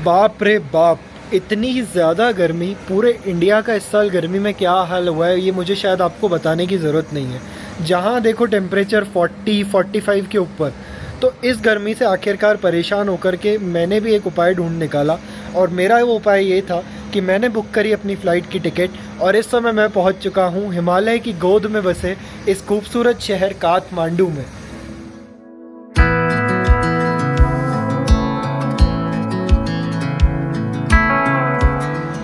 बाप रे बाप, इतनी ज़्यादा गर्मी। पूरे इंडिया का इस साल गर्मी में क्या हाल हुआ है ये मुझे शायद आपको बताने की ज़रूरत नहीं है। जहाँ देखो टेम्परेचर 40-45 के ऊपर। तो इस गर्मी से आखिरकार परेशान होकर के मैंने भी एक उपाय ढूंढ निकाला, और मेरा वो उपाय ये था कि मैंने बुक करी अपनी फ़्लाइट की टिकट, और इस समय मैं पहुँच चुका हूँ हिमालय की गोद में बसे इस खूबसूरत शहर काठमांडू में।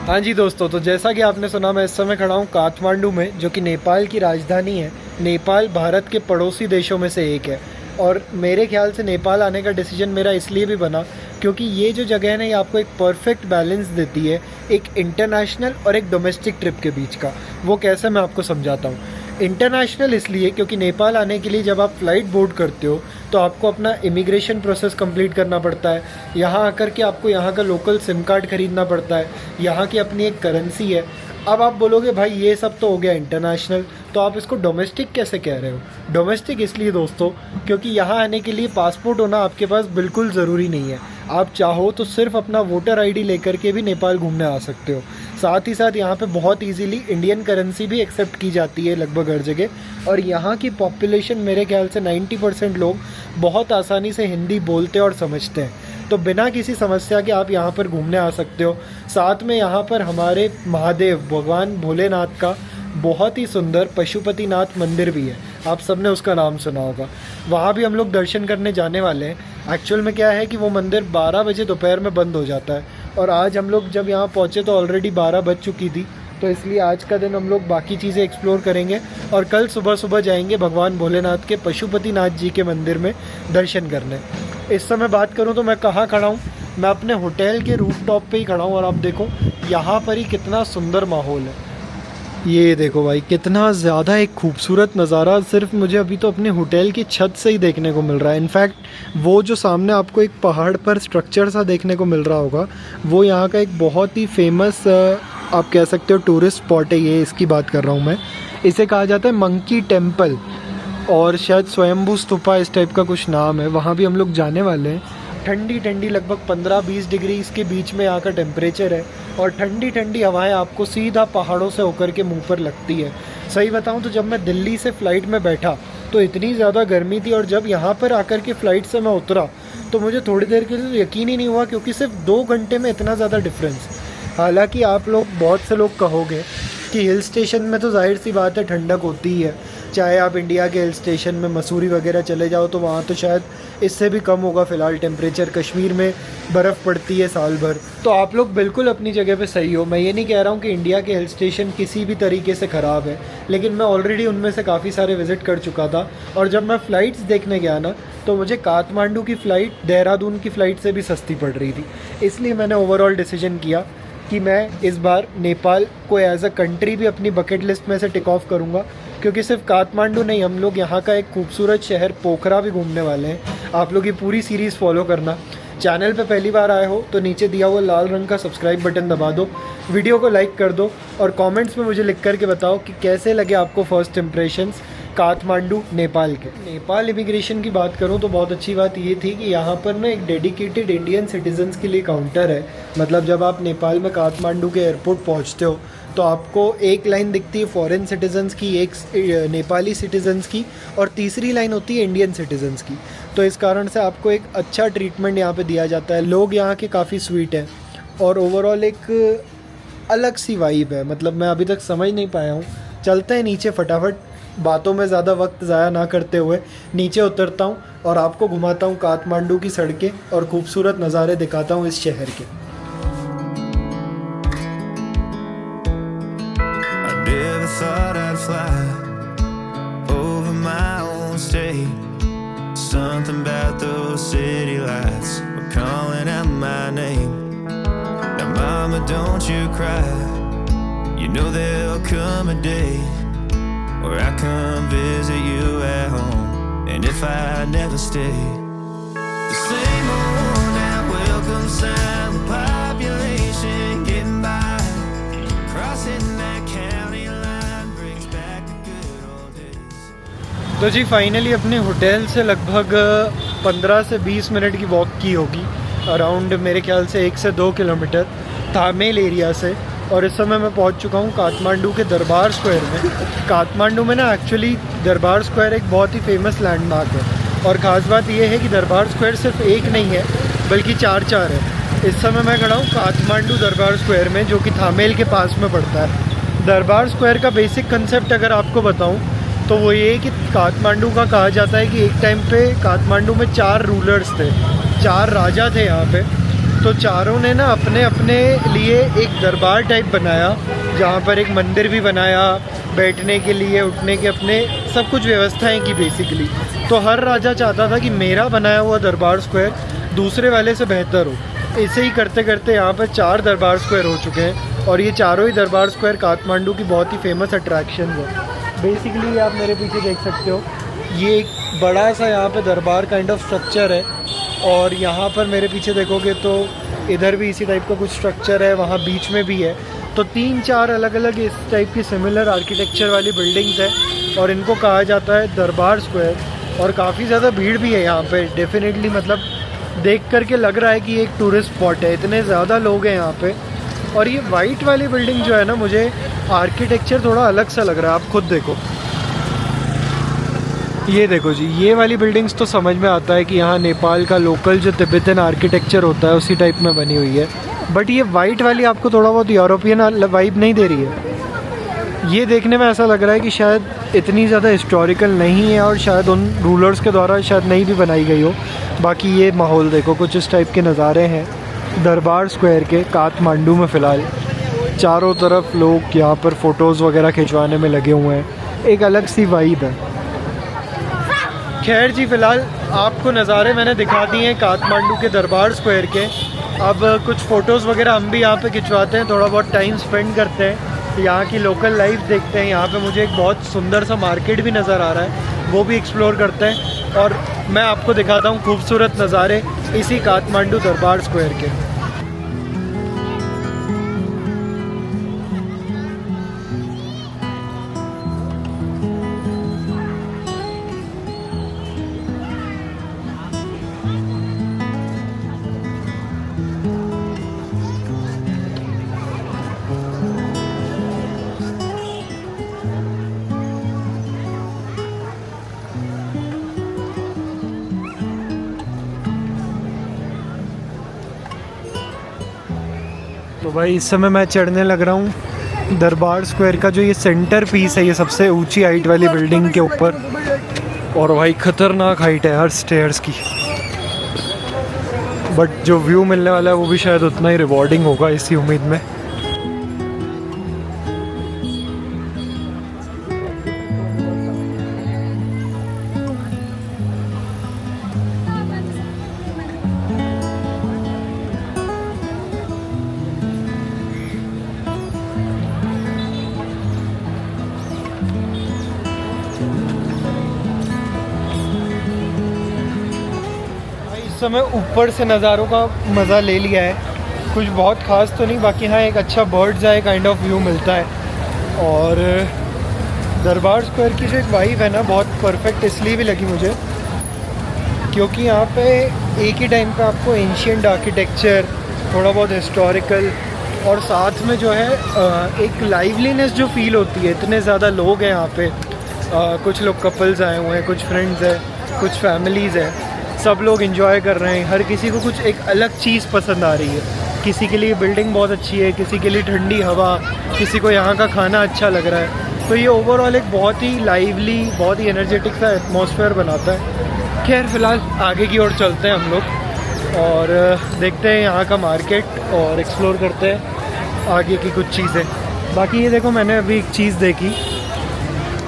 हाँ जी दोस्तों, तो जैसा कि आपने सुना, मैं इस समय खड़ा हूँ काठमांडू में, जो कि नेपाल की राजधानी है। नेपाल भारत के पड़ोसी देशों में से एक है, और मेरे ख्याल से नेपाल आने का डिसीजन मेरा इसलिए भी बना क्योंकि ये जो जगह है ना, ये आपको एक परफेक्ट बैलेंस देती है एक इंटरनेशनल और एक डोमेस्टिक ट्रिप के बीच का। वो कैसे, मैं आपको समझाता हूँ। इंटरनेशनल इसलिए क्योंकि नेपाल आने के लिए जब आप फ़्लाइट बोर्ड करते हो तो आपको अपना इमिग्रेशन प्रोसेस कंप्लीट करना पड़ता है। यहाँ आकर के आपको यहाँ का लोकल सिम कार्ड ख़रीदना पड़ता है, यहाँ की अपनी एक करेंसी है। अब आप बोलोगे भाई ये सब तो हो गया इंटरनेशनल, तो आप इसको डोमेस्टिक कैसे कह रहे हो? डोमेस्टिक इसलिए दोस्तों क्योंकि यहाँ आने के लिए पासपोर्ट होना आपके पास बिल्कुल ज़रूरी नहीं है। आप चाहो तो सिर्फ अपना वोटर आईडी लेकर के भी नेपाल घूमने आ सकते हो। साथ ही साथ यहाँ पे बहुत इजीली इंडियन करेंसी भी एक्सेप्ट की जाती है लगभग हर जगह, और यहाँ की पॉपुलेशन मेरे ख्याल से 90% लोग बहुत आसानी से हिंदी बोलते और समझते हैं। तो बिना किसी समस्या के आप यहाँ पर घूमने आ सकते हो। साथ में यहाँ पर हमारे महादेव भगवान भोलेनाथ का बहुत ही सुंदर पशुपतिनाथ मंदिर भी है, आप सबने उसका नाम सुना होगा। वहाँ भी हम लोग दर्शन करने जाने वाले हैं। एक्चुअल में क्या है कि वो मंदिर 12 बजे दोपहर में बंद हो जाता है, और आज हम लोग जब यहाँ पहुँचे तो ऑलरेडी 12 बज चुकी थी। तो इसलिए आज का दिन हम लोग बाकी चीज़ें एक्सप्लोर करेंगे, और कल सुबह सुबह जाएंगे भगवान भोलेनाथ के पशुपतिनाथ जी के मंदिर में दर्शन करने। इस समय बात करूँ तो मैं कहाँ खड़ा हूँ, मैं अपने होटल के रूफटॉप पे ही खड़ा हूँ, और आप देखो यहाँ पर ही कितना सुंदर माहौल है। ये देखो भाई, कितना ज़्यादा एक खूबसूरत नज़ारा सिर्फ मुझे अभी तो अपने होटल की छत से ही देखने को मिल रहा है। इनफैक्ट वो जो सामने आपको एक पहाड़ पर स्ट्रक्चर सा देखने को मिल रहा होगा, वो यहाँ का एक बहुत ही फेमस आप कह सकते हो टूरिस्ट स्पॉट है। ये इसकी बात कर रहा हूँ मैं। इसे कहा जाता है मंकी टेम्पल, और शायद स्वयंभू स्तूपा इस टाइप का कुछ नाम है। वहाँ भी हम लोग जाने वाले हैं। ठंडी ठंडी लगभग 15-20 डिग्री इसके बीच में यहाँ का टेम्परेचर है, और ठंडी ठंडी हवाएं आपको सीधा पहाड़ों से होकर के मुंह पर लगती है। सही बताऊँ तो जब मैं दिल्ली से फ़्लाइट में बैठा तो इतनी ज़्यादा गर्मी थी, और जब यहाँ पर आकर के फ़्लाइट से मैं उतरा तो मुझे थोड़ी देर के लिए यकीन ही नहीं हुआ, क्योंकि सिर्फ 2 घंटे में इतना ज़्यादा डिफरेंस। हालांकि आप लोग, बहुत से लोग कहोगे कि हिल स्टेशन में तो जाहिर सी बात है ठंडक होती ही है। चाहे आप इंडिया के हिल स्टेशन में मसूरी वगैरह चले जाओ तो वहाँ तो शायद इससे भी कम होगा फ़िलहाल टेम्परेचर। कश्मीर में बर्फ़ पड़ती है साल भर। तो आप लोग बिल्कुल अपनी जगह पे सही हो। मैं ये नहीं कह रहा हूँ कि इंडिया के हिल स्टेशन किसी भी तरीके से ख़राब है, लेकिन मैं ऑलरेडी उनमें से काफ़ी सारे विज़िट कर चुका था। और जब मैं फ़्लाइट्स देखने गया ना, तो मुझे काठमांडू की फ़्लाइट देहरादून की फ़्लाइट से भी सस्ती पड़ रही थी। इसलिए मैंने ओवरऑल डिसीजन किया कि मैं इस बार नेपाल को एज अ कंट्री भी अपनी बकेट लिस्ट में से टिक ऑफ करूँगा, क्योंकि सिर्फ काठमांडू नहीं, हम लोग यहाँ का एक खूबसूरत शहर पोखरा भी घूमने वाले हैं। आप लोग ये पूरी सीरीज़ फॉलो करना। चैनल पे पहली बार आए हो तो नीचे दिया हुआ लाल रंग का सब्सक्राइब बटन दबा दो, वीडियो को लाइक कर दो, और कमेंट्स में मुझे लिख करके बताओ कि कैसे लगे आपको फर्स्ट इम्प्रेशंस काठमांडू नेपाल के। नेपाल इमिग्रेशन की बात करूं तो बहुत अच्छी बात ये थी कि यहाँ पर ना एक डेडिकेटेड इंडियन सिटीजन्स के लिए काउंटर है। मतलब जब आप नेपाल में काठमांडू के एयरपोर्ट पहुँचते हो तो आपको एक लाइन दिखती है फॉरेन सिटीजन्स की, एक नेपाली सिटीजन्स की, और तीसरी लाइन होती है इंडियन सिटीजन्स की। तो इस कारण से आपको एक अच्छा ट्रीटमेंट यहाँ पे दिया जाता है। लोग यहाँ के काफ़ी स्वीट हैं, और ओवरऑल एक अलग सी वाइब है। मतलब मैं अभी तक समझ नहीं पाया हूँ। चलते हैं नीचे फटाफट, बातों में ज़्यादा वक्त ज़ाया ना करते हुए नीचे उतरता हूँ और आपको घुमाता हूँ काठमांडू की सड़कें और खूबसूरत नज़ारे दिखाता हूँ इस शहर के। Thought I'd fly over my own state. Something about those city lights were calling out my name. Now mama, don't you cry. You know there'll come a day where I come visit you at home. And if I never stay, the same old now welcome sign, the population getting by, crossing that county line. तो जी finally अपने hotel से लगभग 15 से 20 minute की walk की होगी, around मेरे ख्याल से 1 से 2 किलोमीटर थामेल एरिया से। और इस समय मैं पहुंच चुका हूं काठमांडू के दरबार स्क्वायर में। काठमांडू में ना एक्चुअली दरबार स्क्वायर एक बहुत ही फेमस लैंडमार्क है, और ख़ास बात यह है कि दरबार स्क्वायर सिर्फ एक नहीं है बल्कि 4 है। इस समय मैं खड़ा हूँ काठमांडू दरबार स्क्वायर में, जो कि थामेल के पास में पड़ता है। दरबार स्क्वायर का बेसिक कंसेप्ट अगर आपको बताऊँ तो वो ये कि काठमांडू का कहा जाता है कि एक टाइम पे काठमांडू में 4 रूलर्स थे, 4 राजा थे यहाँ पे। तो चारों ने ना अपने अपने लिए एक दरबार टाइप बनाया, जहाँ पर एक मंदिर भी बनाया, बैठने के लिए उठने के अपने सब कुछ व्यवस्थाएं की बेसिकली। तो हर राजा चाहता था कि मेरा बनाया हुआ दरबार स्क्वायर दूसरे वाले से बेहतर हो। ऐसे ही करते करते यहाँ पर 4 दरबार स्क्वायर हो चुके हैं, और ये चारों ही दरबार स्क्वायर काठमांडू की बहुत ही फेमस अट्रैक्शन है। बेसिकली आप मेरे पीछे देख सकते हो, ये एक बड़ा सा यहाँ पे दरबार काइंड ऑफ स्ट्रक्चर है, और यहाँ पर मेरे पीछे देखोगे तो इधर भी इसी टाइप का कुछ स्ट्रक्चर है, वहाँ बीच में भी है। तो 3-4 अलग अलग इस टाइप की सिमिलर आर्किटेक्चर वाली बिल्डिंग्स है, और इनको कहा जाता है दरबार स्क्वायर। और काफ़ी ज़्यादा भीड़ भी है यहाँ पे डेफिनेटली, मतलब देख करके लग रहा है कि एक टूरिस्ट स्पॉट है, इतने ज़्यादा लोग हैं यहाँ पे। और ये वाइट वाली बिल्डिंग जो है ना, मुझे आर्किटेक्चर थोड़ा अलग सा लग रहा है। आप खुद देखो, ये देखो जी, ये वाली बिल्डिंग्स तो समझ में आता है कि यहाँ नेपाल का लोकल जो तिब्बतन आर्किटेक्चर होता है उसी टाइप में बनी हुई है। बट ये वाइट वाली आपको थोड़ा बहुत यूरोपियन वाइब नहीं दे रही है। ये देखने में ऐसा लग रहा है कि शायद इतनी ज़्यादा हिस्टोरिकल नहीं है, और शायद उन रूलर्स के द्वारा शायद नहीं भी बनाई गई हो। बाकी ये माहौल देखो, कुछ इस टाइप के नज़ारे हैं दरबार स्क्वायर के काठमांडू में। फ़िलहाल चारों तरफ लोग यहाँ पर फ़ोटोज़ वगैरह खिंचवाने में लगे हुए हैं, एक अलग सी वाइब है। खैर जी, फ़िलहाल आपको नज़ारे मैंने दिखा दिए हैं काठमांडू के दरबार स्क्वायर के। अब कुछ फ़ोटोज़ वगैरह हम भी यहाँ पे खिंचवाते हैं, थोड़ा बहुत टाइम स्पेंड करते हैं, यहाँ की लोकल लाइफ देखते हैं। यहाँ पे मुझे एक बहुत सुंदर सा मार्केट भी नज़र आ रहा है, वो भी एक्सप्लोर करते हैं, और मैं आपको दिखाता हूँ खूबसूरत नज़ारे इसी काठमांडू दरबार स्क्वायर के। तो भाई इस समय मैं चढ़ने लग रहा हूँ दरबार स्क्वायर का जो ये सेंटर पीस है, ये सबसे ऊंची हाइट वाली बिल्डिंग के ऊपर। और भाई ख़तरनाक हाइट है हर स्टेयर्स की, बट जो व्यू मिलने वाला है वो भी शायद उतना ही रिवॉर्डिंग होगा, इसी उम्मीद में। इस समय ऊपर से नज़ारों का मज़ा ले लिया है, कुछ बहुत ख़ास तो नहीं, बाकी हाँ एक अच्छा birds I kind of view मिलता है। और दरबार स्क्वायर की जो एक वाइब है ना, बहुत परफेक्ट इसलिए भी लगी मुझे क्योंकि यहाँ पे एक ही टाइम पे आपको एंशिएंट आर्किटेक्चर, थोड़ा बहुत हिस्टोरिकल, और साथ में जो है एक लाइवलीनेस जो फील होती है। इतने ज़्यादा लोग हैं यहाँ पे, कुछ लोग कपल्स आए हुए हैं, कुछ फ्रेंड्स हैं, कुछ फैमिलीज़ हैं, सब लोग एंजॉय कर रहे हैं। हर किसी को कुछ एक अलग चीज़ पसंद आ रही है। किसी के लिए बिल्डिंग बहुत अच्छी है, किसी के लिए ठंडी हवा, किसी को यहाँ का खाना अच्छा लग रहा है। तो ये ओवरऑल एक बहुत ही लाइवली, बहुत ही एनर्जेटिक सा एटमॉस्फेयर बनाता है। खैर फ़िलहाल आगे की ओर चलते हैं हम लोग और देखते हैं यहाँ का मार्केट और एक्सप्लोर करते हैं आगे की कुछ चीज़ें। बाकी ये देखो, मैंने अभी एक चीज़ देखी,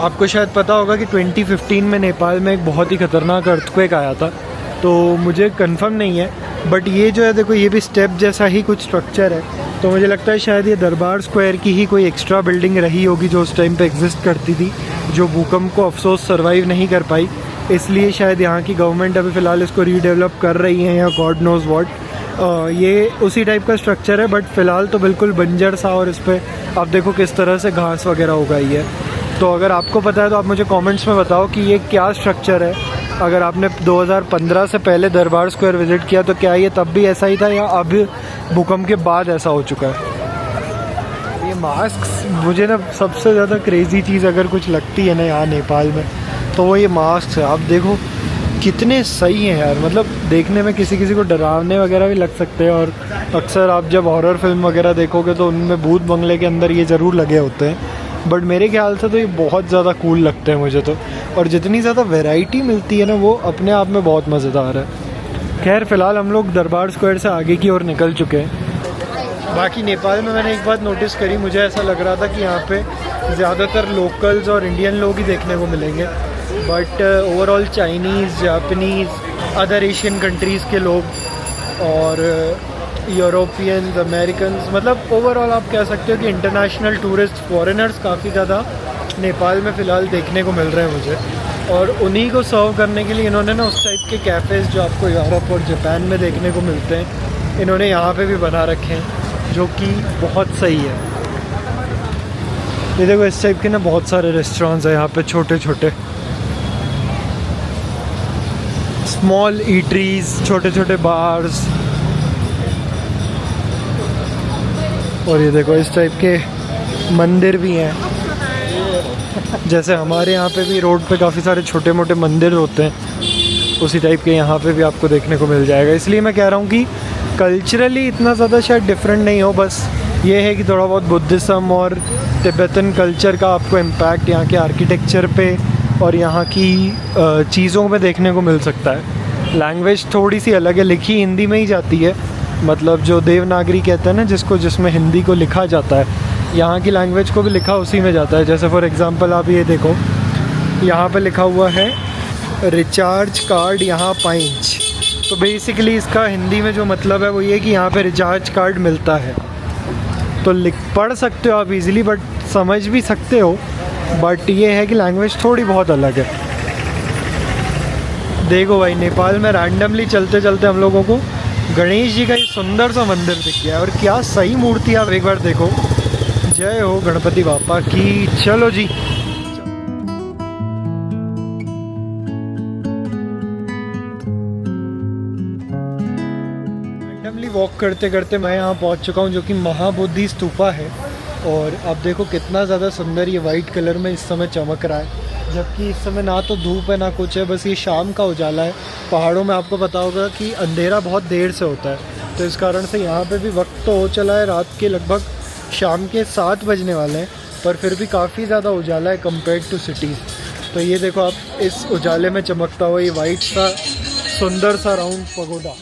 आपको शायद पता होगा कि 2015 में नेपाल में एक बहुत ही ख़तरनाक अर्थक्वेक आया था। तो मुझे कंफर्म नहीं है, बट ये जो है देखो, ये भी स्टेप जैसा ही कुछ स्ट्रक्चर है। तो मुझे लगता है शायद ये दरबार स्क्वायर की ही कोई एक्स्ट्रा बिल्डिंग रही होगी जो उस टाइम पे एग्जिस्ट करती थी, जो भूकंप को अफसोस सर्वाइव नहीं कर पाई। इसलिए शायद यहाँ की गवर्नमेंट अभी फ़िलहाल इसको रीडेवलप कर रही है, या गॉड नोज़ व्हाट। ये उसी टाइप का स्ट्रक्चर है, बट फ़िलहाल तो बिल्कुल बंजर सा, और इस पर आप देखो किस तरह से घास वगैरह उगाई है। तो अगर आपको पता है तो आप मुझे कमेंट्स में बताओ कि ये क्या स्ट्रक्चर है अगर आपने 2015 से पहले दरबार स्क्वायर विज़िट किया तो क्या ये तब भी ऐसा ही था या अब भूकंप के बाद ऐसा हो चुका है? ये मास्क मुझे ना सबसे ज़्यादा क्रेज़ी चीज़ अगर कुछ लगती है ना यहाँ नेपाल में तो वो ये मास्क है। आप देखो कितने सही हैं यार, मतलब देखने में किसी किसी को डरावने वगैरह भी लग सकते हैं, और अक्सर आप जब हॉरर फिल्म वगैरह देखोगे तो उनमें भूत बंगले के अंदर ये ज़रूर लगे होते हैं, बट मेरे ख्याल से तो ये बहुत ज़्यादा कूल लगते हैं मुझे तो। और जितनी ज़्यादा वैरायटी मिलती है ना वो अपने आप में बहुत मज़ेदार है। खैर फ़िलहाल हम लोग दरबार स्क्वायर से आगे की ओर निकल चुके हैं। बाकी नेपाल में मैंने एक बात नोटिस करी, मुझे ऐसा लग रहा था कि यहाँ पे ज़्यादातर लोकल्स और इंडियन लोग ही देखने को मिलेंगे, but overall Chinese, Japanese, other Asian countries के लोग और यूरोपियंस, अमेरिकन्स, मतलब ओवरऑल आप कह सकते हो कि इंटरनेशनल टूरिस्ट, फॉरेनर्स काफ़ी ज़्यादा नेपाल में फ़िलहाल देखने को मिल रहे हैं मुझे। और उन्हीं को सर्व करने के लिए इन्होंने ना उस टाइप के कैफ़ेज़ जो आपको यूरोप और जापान में देखने को मिलते हैं, इन्होंने यहाँ पे भी बना रखे हैं, जो कि बहुत सही है। ये देखो इस टाइप के ना बहुत सारे रेस्टोरेंट्स हैं यहाँ पे, छोटे छोटे स्मॉल ईटरीज, छोटे छोटे बार्स। और ये देखो इस टाइप के मंदिर भी हैं, जैसे हमारे यहाँ पे भी रोड पे काफ़ी सारे छोटे मोटे मंदिर होते हैं, उसी टाइप के यहाँ पे भी आपको देखने को मिल जाएगा। इसलिए मैं कह रहा हूँ कि कल्चरली इतना ज़्यादा शायद डिफरेंट नहीं हो, बस ये है कि थोड़ा बहुत बुद्धिज़्म और तिब्बतन कल्चर का आपको इम्पैक्ट यहाँ के आर्किटेक्चर पे और यहाँ की चीज़ों में देखने को मिल सकता है। लैंग्वेज थोड़ी सी अलग है, लिखी हिंदी में ही जाती है, मतलब जो देवनागरी कहते हैं ना जिसमें हिंदी को लिखा जाता है, यहाँ की लैंग्वेज को भी लिखा उसी में जाता है। जैसे फॉर एग्ज़ाम्पल आप ये देखो, यहाँ पे लिखा हुआ है रिचार्ज कार्ड यहाँ पाइंच, तो बेसिकली इसका हिंदी में जो मतलब है वो ये कि यहाँ पे रिचार्ज कार्ड मिलता है। तो पढ़ सकते हो आप इजीली, बट समझ भी सकते हो, बट ये है कि लैंग्वेज थोड़ी बहुत अलग है। देखो भाई, नेपाल में रैंडमली चलते चलते हम लोगों को गणेश जी का ये सुंदर सा मंदिर दिख गया, और क्या सही मूर्ति, आप एक बार देखो। जय हो गणपति बापा की। चलो जी, रैंडमली वॉक करते करते मैं यहाँ पहुँच चुका हूँ, जो कि महाबोधि स्तूपा है। और अब देखो कितना ज़्यादा सुंदर ये वाइट कलर में इस समय चमक रहा है, जबकि इस समय ना तो धूप है ना कुछ है, बस ये शाम का उजाला है। पहाड़ों में आपको पता होगा कि अंधेरा बहुत देर से होता है, तो इस कारण से यहाँ पे भी वक्त तो हो चला है, रात के लगभग शाम के 7 बजने वाले हैं, पर फिर भी काफ़ी ज़्यादा उजाला है कंपेयर्ड टू सिटीज़। तो ये देखो आप, इस उजाले में चमकता हुआ ये वाइट सा सुंदर सा राउंड पगोडा।